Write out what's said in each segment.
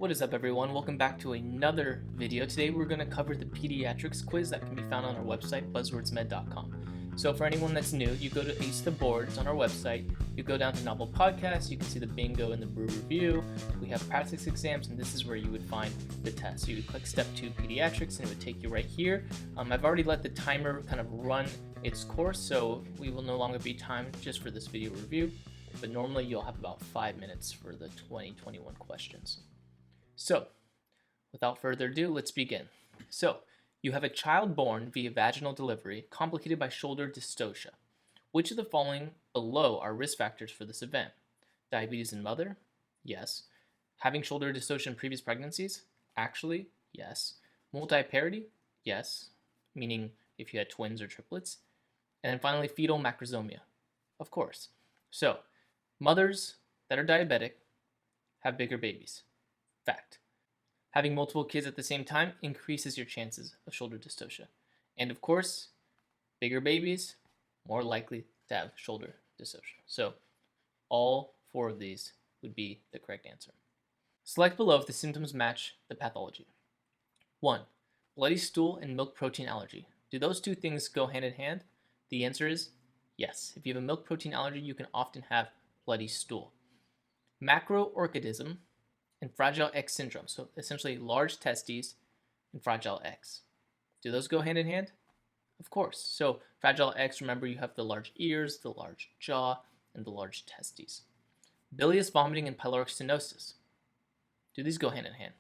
What is up, everyone? Welcome back to another video. Today we're going to cover the pediatrics quiz that can be found on our website, buzzwordsmed.com. So for anyone that's new, you go to Ace the Board, it's on our website. You go down to Novel Podcasts, you can see the bingo and the brew review. We have practice exams, and this is where you would find the test. So you would click Step 2 Pediatrics, and it would take you right here. I've already let the timer kind of run its course, so we will no longer be timed just for this video review. But normally you'll have about 5 minutes for the 2021 questions. So, without further ado, let's begin. So, you have a child born via vaginal delivery complicated by shoulder dystocia. Which of the following below are risk factors for this event? Diabetes in mother? Yes. Having shoulder dystocia in previous pregnancies? Actually, yes. Multiparity? Yes, meaning if you had twins or triplets. And then finally, fetal macrosomia. Of course. So, mothers that are diabetic have bigger babies. Fact. Having multiple kids at the same time increases your chances of shoulder dystocia. And of course, bigger babies, more likely to have shoulder dystocia. So all 4 of these would be the correct answer. Select below if the symptoms match the pathology. 1. Bloody stool and milk protein allergy. Do those 2 things go hand in hand? The answer is yes. If you have a milk protein allergy, you can often have bloody stool. Macroorchidism and Fragile X syndrome, so essentially large testes and Fragile X. Do those go hand in hand? Of course. So Fragile X, remember you have the large ears, the large jaw, and the large testes. Bilious vomiting and pyloric stenosis. Do these go hand in hand?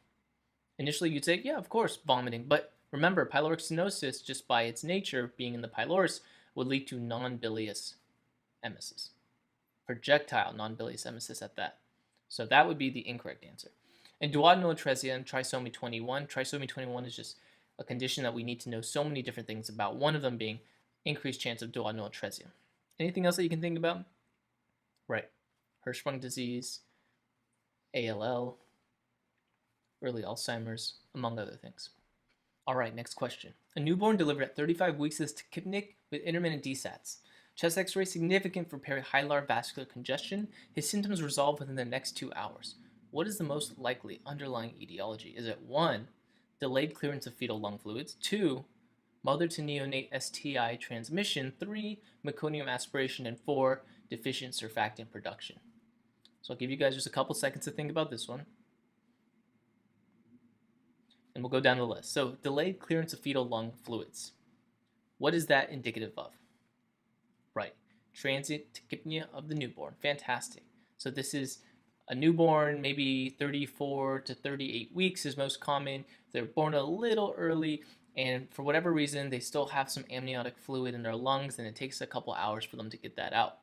Initially you'd say, yeah, of course, vomiting, but remember pyloric stenosis, just by its nature being in the pylorus, would lead to non-bilious emesis. Projectile non-bilious emesis at that. So that would be the incorrect answer. And duodenal atresia and trisomy 21. Trisomy 21 is just a condition that we need to know so many different things about, one of them being increased chance of duodenal atresia. Anything else that you can think about? Right. Hirschsprung disease, ALL, early Alzheimer's, among other things. All right, next question. A newborn delivered at 35 weeks is tachypnic with intermittent DSATs. Chest x-ray significant for perihilar vascular congestion. His symptoms resolve within the next 2 hours. What is the most likely underlying etiology? Is it 1, delayed clearance of fetal lung fluids, 2, mother to neonate STI transmission, 3, meconium aspiration, and 4, deficient surfactant production? So I'll give you guys just a couple seconds to think about this one. And we'll go down the list. So delayed clearance of fetal lung fluids. What is that indicative of? Right, transient tachypnea of the newborn. Fantastic. So this is a newborn, maybe 34 to 38 weeks is most common. They're born a little early, and for whatever reason, they still have some amniotic fluid in their lungs, and it takes a couple hours for them to get that out.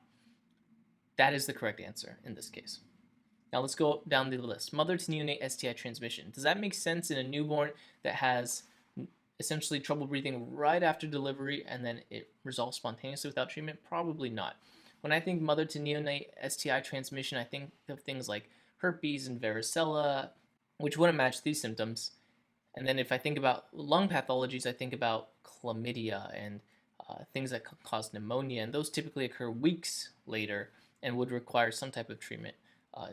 That is the correct answer in this case. Now let's go down the list. Mother to neonate STI transmission. Does that make sense in a newborn that has essentially trouble breathing right after delivery and then it resolves spontaneously without treatment? Probably not. When I think mother to neonate STI transmission, I think of things like herpes and varicella, which wouldn't match these symptoms. And then if I think about lung pathologies, I think about chlamydia and things that cause pneumonia, and those typically occur weeks later and would require some type of treatment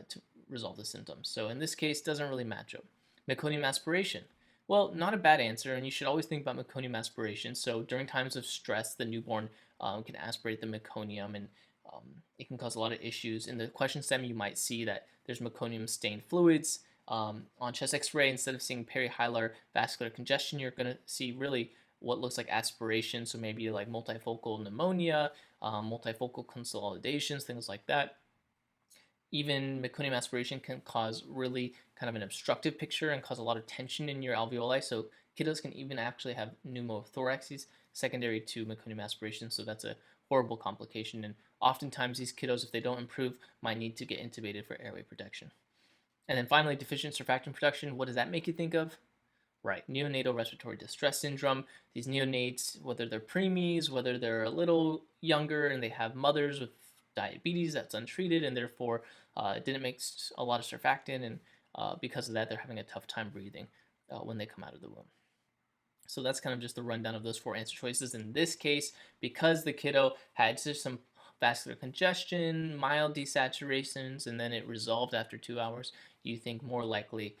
to resolve the symptoms. So in this case, doesn't really match up. Meconium aspiration. Well, not a bad answer, and you should always think about meconium aspiration. So during times of stress, the newborn can aspirate the meconium, and it can cause a lot of issues. In the question stem, you might see that there's meconium-stained fluids. On chest x-ray, instead of seeing perihilar vascular congestion, you're going to see really what looks like aspiration, so maybe like multifocal pneumonia, multifocal consolidations, things like that. Even meconium aspiration can cause really kind of an obstructive picture and cause a lot of tension in your alveoli. So kiddos can even actually have pneumothoraxes secondary to meconium aspiration. So that's a horrible complication. And oftentimes these kiddos, if they don't improve, might need to get intubated for airway protection. And then finally, deficient surfactant production. What does that make you think of? Right, neonatal respiratory distress syndrome. These neonates, whether they're preemies, whether they're a little younger and they have mothers with diabetes that's untreated and therefore didn't make a lot of surfactant, and because of that they're having a tough time breathing when they come out of the womb. So that's kind of just the rundown of those 4 answer choices. In this case, because the kiddo had just some vascular congestion, mild desaturations, and then it resolved after 2 hours, you think more likely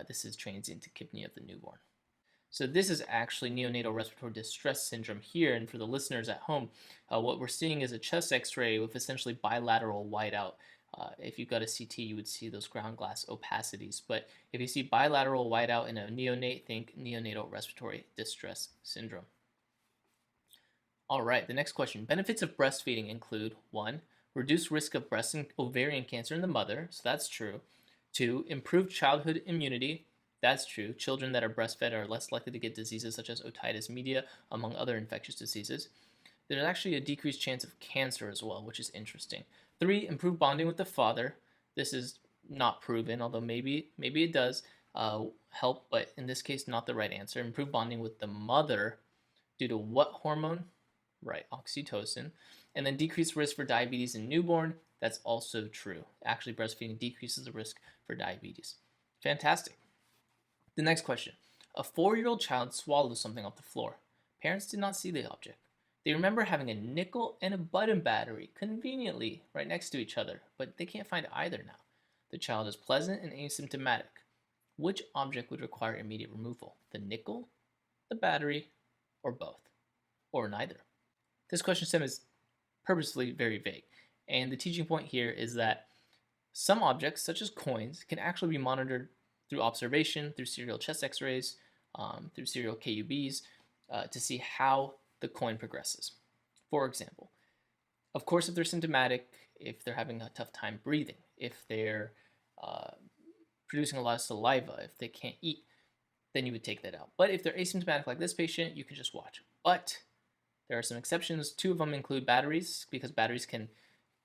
this is transient tachypnea of the newborn. So this is actually neonatal respiratory distress syndrome here, and for the listeners at home, what we're seeing is a chest x-ray with essentially bilateral whiteout. If you've got a CT, you would see those ground glass opacities, but if you see bilateral whiteout in a neonate, think neonatal respiratory distress syndrome. All right, the next question. Benefits of breastfeeding include 1. Reduced risk of breast and ovarian cancer in the mother, so that's true. 2. Improved childhood immunity, that's true. Children that are breastfed are less likely to get diseases such as otitis media, among other infectious diseases. There's actually a decreased chance of cancer as well, which is interesting. 3. Improved bonding with the father. This is not proven, although maybe it does help, but in this case, not the right answer. Improved bonding with the mother due to what hormone? Right, oxytocin. And then decreased risk for diabetes in newborn. That's also true. Actually, breastfeeding decreases the risk for diabetes. Fantastic. The next question. A 4-year-old child swallows something off the floor. Parents did not see the object. They remember having a nickel and a button battery conveniently right next to each other, but they can't find either now. The child is pleasant and asymptomatic. Which object would require immediate removal? The nickel, the battery, or both? Or neither? This question stem is purposefully very vague, and the teaching point here is that some objects, such as coins, can actually be monitored through observation, through serial chest x-rays, through serial KUBs, to see how the coin progresses. For example, of course, if they're symptomatic, if they're having a tough time breathing, if they're producing a lot of saliva, if they can't eat, then you would take that out. But if they're asymptomatic like this patient, you can just watch. But there are some exceptions. 2 of them include batteries, because batteries can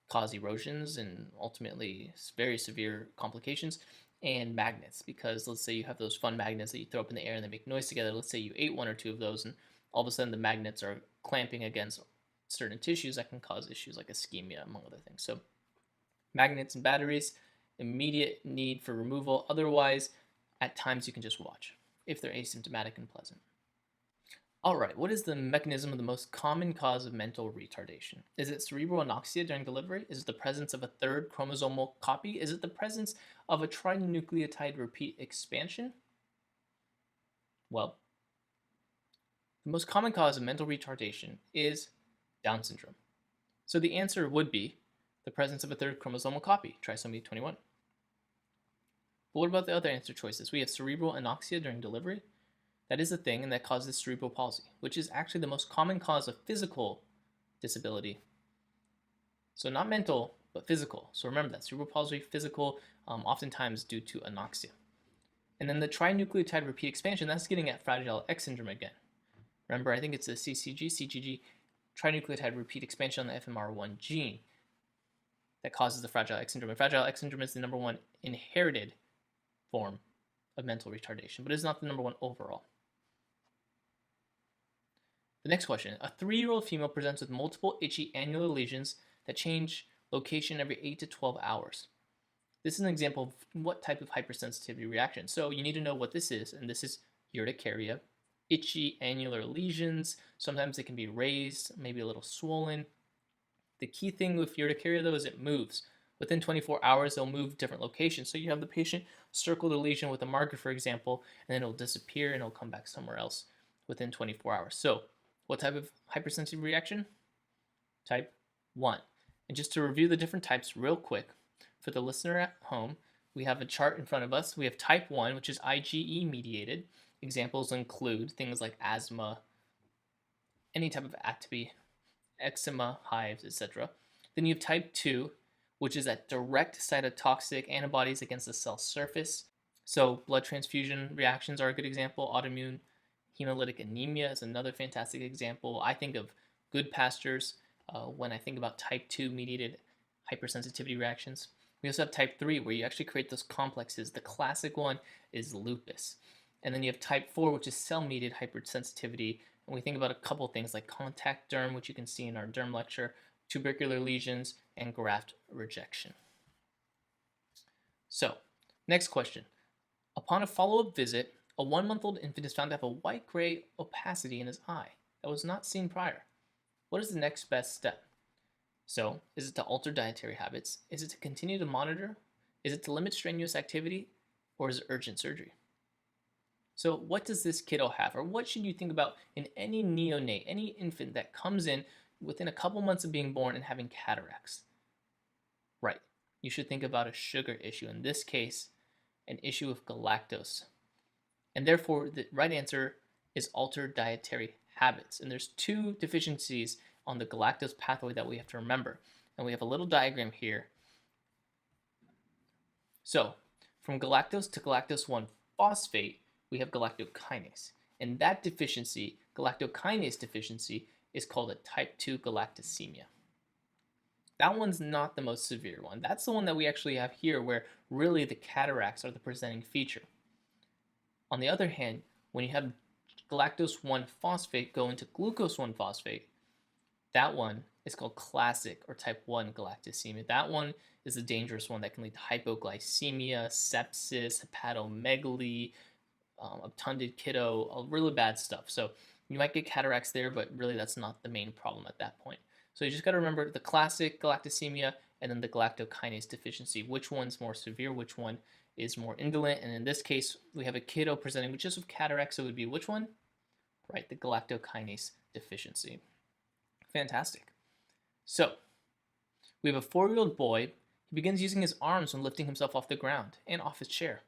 cause erosions and ultimately very severe complications, and magnets, because let's say you have those fun magnets that you throw up in the air and they make noise together. Let's say you ate 1 or 2 of those and all of a sudden the magnets are clamping against certain tissues that can cause issues like ischemia, among other things. So magnets and batteries, immediate need for removal. Otherwise, at times you can just watch if they're asymptomatic and pleasant. All right, what is the mechanism of the most common cause of mental retardation? Is it cerebral anoxia during delivery? Is it the presence of a 3rd chromosomal copy? Is it the presence of a trinucleotide repeat expansion? Well, the most common cause of mental retardation is Down syndrome. So the answer would be the presence of a 3rd chromosomal copy, trisomy 21. But what about the other answer choices? We have cerebral anoxia during delivery. That is a thing, and that causes cerebral palsy, which is actually the most common cause of physical disability. So not mental, but physical. So remember that, cerebral palsy, physical, oftentimes due to anoxia. And then the trinucleotide repeat expansion, that's getting at Fragile X syndrome again. Remember, I think it's a CGG, trinucleotide repeat expansion on the FMR1 gene that causes the Fragile X syndrome. And Fragile X syndrome is the #1 inherited form of mental retardation, but it's not the #1 overall. The next question. A 3-year-old female presents with multiple itchy annular lesions that change location every 8 to 12 hours. This is an example of what type of hypersensitivity reaction. So you need to know what this is, and this is urticaria. Itchy annular lesions, sometimes they can be raised, maybe a little swollen. The key thing with urticaria, though, is it moves. Within 24 hours, they'll move different locations. So you have the patient circle the lesion with a marker, for example, and then it'll disappear and it'll come back somewhere else within 24 hours. So what type of hypersensitive reaction? Type 1. And just to review the different types real quick, for the listener at home, we have a chart in front of us. We have type 1, which is IgE mediated. Examples include things like asthma, any type of atopy, eczema, hives, etc. Then you have type 2, which is that direct cytotoxic antibodies against the cell surface. So blood transfusion reactions are a good example. Autoimmune hemolytic anemia is another fantastic example. I think of good pastures when I think about type 2 mediated hypersensitivity reactions. We also have type 3, where you actually create those complexes. The classic one is lupus. And then you have type 4, which is cell-mediated hypersensitivity. And we think about a couple things like contact derm, which you can see in our derm lecture, tubercular lesions, and graft rejection. So, next question. Upon a follow-up visit, a 1-month-old infant is found to have a white-gray opacity in his eye that was not seen prior. What is the next best step? So, is it to alter dietary habits? Is it to continue to monitor? Is it to limit strenuous activity? Or is it urgent surgery? So, what does this kiddo have? Or what should you think about in any neonate, any infant that comes in within a couple months of being born and having cataracts? Right. You should think about a sugar issue. In this case, an issue with galactose. And therefore, the right answer is altered dietary habits. And there's two deficiencies on the galactose pathway that we have to remember. And we have a little diagram here. So, from galactose to galactose 1 phosphate, we have galactokinase. And that deficiency, galactokinase deficiency, is called a type 2 galactosemia. That one's not the most severe one. That's the one that we actually have here, where really the cataracts are the presenting feature. On the other hand, when you have galactose 1 phosphate go into glucose 1 phosphate, that one is called classic or type 1 galactosemia. That one is a dangerous one that can lead to hypoglycemia, sepsis, hepatomegaly, obtunded kiddo, really bad stuff. So you might get cataracts there, but really that's not the main problem at that point. So you just got to remember the classic galactosemia and then the galactokinase deficiency. Which one's more severe? Which one is more indolent? And in this case, we have a kiddo presenting with just with cataracts, so it would be which one? Right, the galactokinase deficiency. Fantastic. So we have a 4-year-old boy. He begins using his arms when lifting himself off the ground and off his chair.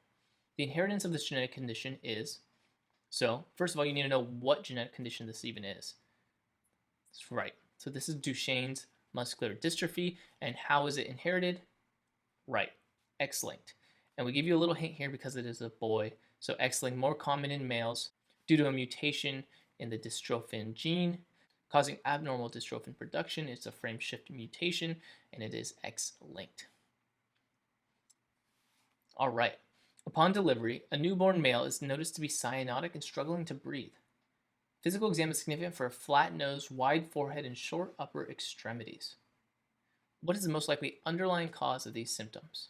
The inheritance of this genetic condition is, so first of all, you need to know what genetic condition this even is. That's right. So this is Duchenne's muscular dystrophy. And how is it inherited? Right, X-linked. And we give you a little hint here because it is a boy. So X-linked, more common in males due to a mutation in the dystrophin gene, causing abnormal dystrophin production. It's a frame shift mutation, and it is X-linked. All right. Upon delivery, a newborn male is noticed to be cyanotic and struggling to breathe. Physical exam is significant for a flat nose, wide forehead, and short upper extremities. What is the most likely underlying cause of these symptoms?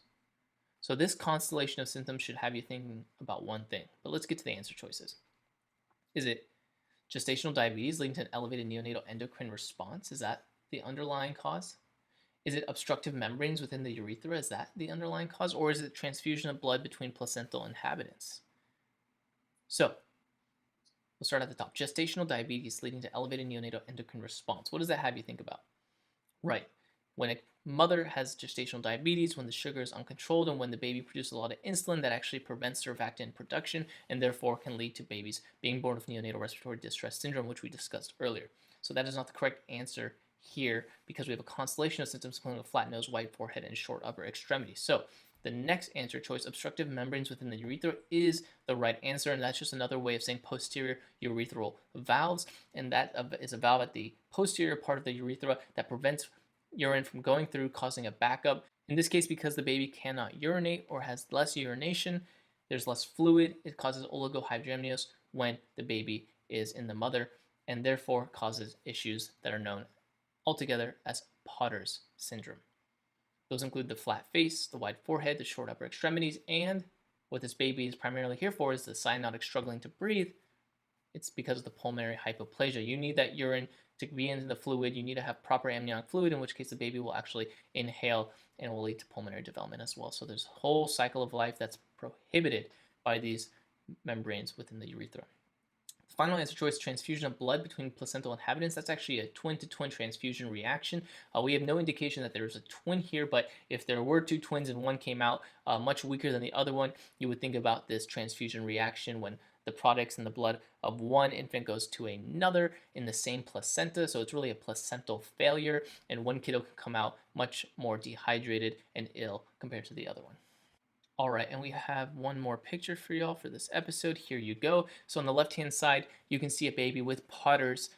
So this constellation of symptoms should have you thinking about one thing, but let's get to the answer choices. Is it gestational diabetes leading to an elevated neonatal endocrine response? Is that the underlying cause? Is it obstructive membranes within the urethra? Is that the underlying cause? Or is it transfusion of blood between placental inhabitants? So, we'll start at the top. Gestational diabetes leading to elevated neonatal endocrine response. What does that have you think about? Right. When a mother has gestational diabetes, when the sugar is uncontrolled, and when the baby produces a lot of insulin, that actually prevents surfactant production and therefore can lead to babies being born with neonatal respiratory distress syndrome, which we discussed earlier. So that is not the correct answer here because we have a constellation of symptoms including a flat nose, wide forehead, and short upper extremity. So the next answer choice, obstructive membranes within the urethra, is the right answer, and that's just another way of saying posterior urethral valves, and that is a valve at the posterior part of the urethra that prevents urine from going through, causing a backup. In this case, because the baby cannot urinate or has less urination, there's less fluid. It causes oligohydramnios when the baby is in the mother, and therefore causes issues that are known altogether as Potter's syndrome. Those include the flat face, the wide forehead, the short upper extremities, and what this baby is primarily here for is the cyanotic struggling to breathe. It's because of the pulmonary hypoplasia. You need that urine to be in the fluid. You need to have proper amniotic fluid, in which case the baby will actually inhale and will lead to pulmonary development as well. So there's a whole cycle of life that's prohibited by these membranes within the urethra. The final answer choice, transfusion of blood between placental inhabitants. That's actually a twin-to-twin transfusion reaction. We have no indication that there's a twin here, but if there were two twins and one came out much weaker than the other one, you would think about this transfusion reaction when the products in the blood of one infant goes to another in the same placenta. So it's really a placental failure, and one kiddo can come out much more dehydrated and ill compared to the other one. All right, and we have one more picture for y'all for this episode. Here you go. So on the left-hand side, you can see a baby with Potter's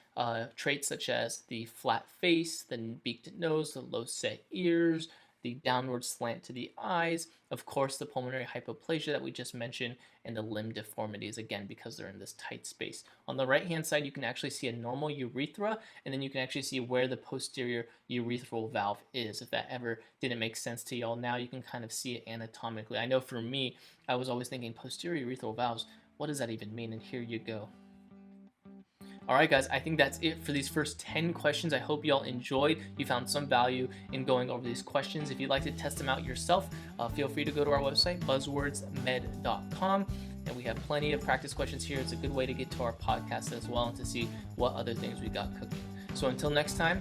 traits such as the flat face, the beaked nose, the low-set ears, the downward slant to the eyes, of course, the pulmonary hypoplasia that we just mentioned, and the limb deformities, again, because they're in this tight space. On the right-hand side, you can actually see a normal urethra, and then you can actually see where the posterior urethral valve is. If that ever didn't make sense to y'all, now you can kind of see it anatomically. I know for me, I was always thinking posterior urethral valves, what does that even mean? And here you go. All right, guys, I think that's it for these first 10 questions. I hope you all enjoyed. You found some value in going over these questions. If you'd like to test them out yourself, feel free to go to our website, buzzwordsmed.com. And we have plenty of practice questions here. It's a good way to get to our podcast as well and to see what other things we got cooking. So until next time,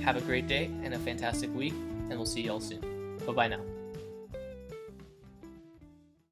have a great day and a fantastic week, and we'll see you all soon. Bye-bye now.